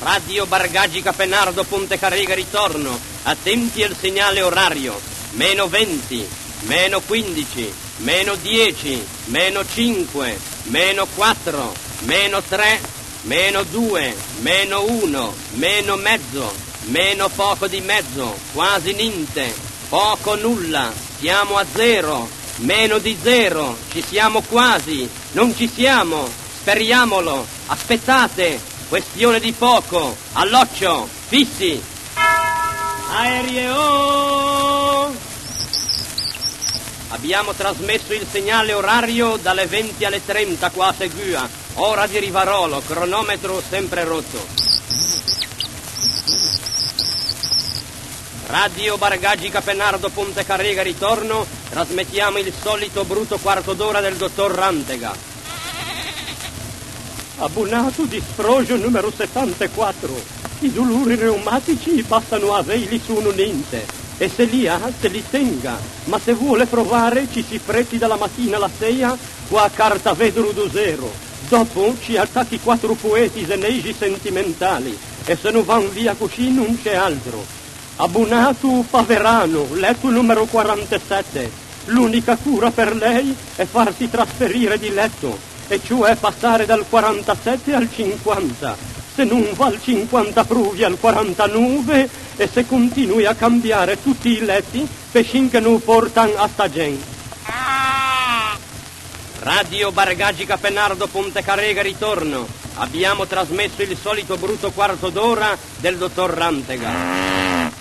Radio Bargaggi Capenardo Ponte Carrega ritorno, attenti al segnale orario, meno 20, meno 15, meno 10, meno 5, meno 4, meno 3, meno 2, meno 1, meno mezzo, meno poco di mezzo, quasi niente, poco nulla, siamo a 0, meno di 0, ci siamo quasi, non ci siamo, speriamolo, aspettate. Questione di poco, all'occhio, fissi. Aereo! Abbiamo trasmesso il segnale orario dalle 20 alle 30 qua a Segua, ora di Rivarolo, cronometro sempre rotto. Radio Bargaggi Capenardo Ponte Carrega ritorno, trasmettiamo il solito brutto quarto d'ora del dottor Rantega. Abbonato di sfrogio numero 74. I dolori reumatici passano a veli sono niente. E se li ha, se li tenga. Ma se vuole provare, ci si fretti dalla mattina alla sera, qua a Cartavedro do Zero. Dopo ci attacchi 4 poeti zenegi sentimentali. E se non van via così non c'è altro. Abbonato Paverano, letto numero 47. L'unica cura per lei è farsi trasferire di letto. E cioè passare dal 47 al 50. Se non va al 50 provi al 49 e se continui a cambiare tutti i letti, pescin che non portan a sta gente. Radio Bargaggi Capenardo Ponte Carrega ritorno. Abbiamo trasmesso il solito brutto quarto d'ora del dottor Rantega.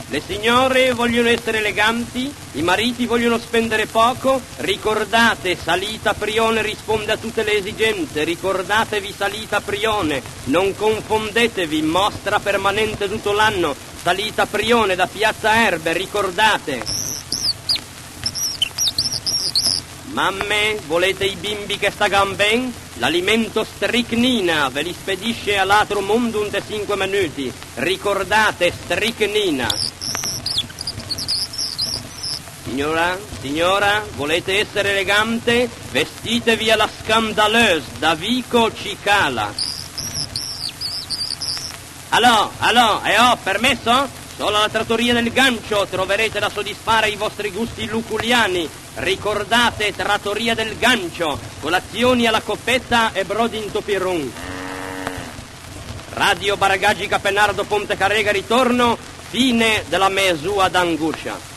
Le signore vogliono essere eleganti, i mariti vogliono spendere poco, ricordate, Salita Prione risponde a tutte le esigenze, ricordatevi Salita Prione, non confondetevi, mostra permanente tutto l'anno, Salita Prione da Piazza Erbe, ricordate. Mamme, volete i bimbi che stagan ben? L'alimento stricnina ve li spedisce all'altro mondo in 5 minuti. Ricordate, stricnina. Signora, volete essere elegante? Vestitevi alla scandaleuse, da Vico Cicala. Allò, permesso? Solo alla trattoria del Gancio troverete da soddisfare i vostri gusti luculiani. Ricordate, trattoria del Gancio, colazioni alla coppetta e brodi in topiron. Radio Bargaggi Capenardo Ponte Carrega ritorno, fine della mesua d'angoscia.